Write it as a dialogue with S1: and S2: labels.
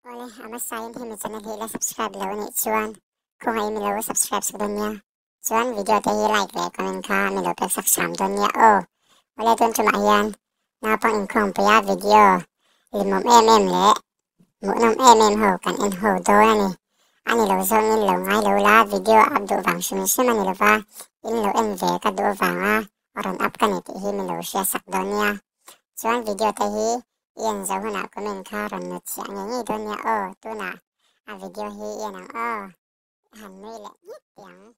S1: Oleh, amasayin himi channel hila subscribe lawa ni chuan. Kung ay milawa subscribe sa donya. Chuan video te hi like le comment ka milawa pek saksam donya o. Oleh tun chumayan. Napang inkong paya video. Limom le. Munom ho kan in ho do na ni. Ani lo zong in lo ngay lo la video abdo vang shumishima ni lo va. In lo enve ka do vanga. Oron up ka ni ti hi milawa siya sak donya. Chuan video te hi. Iyan zo huna comment ka ron nut siya nyanyi donya o. Tuna. A video hi iyan ang o. Han nui le nhít tiếng.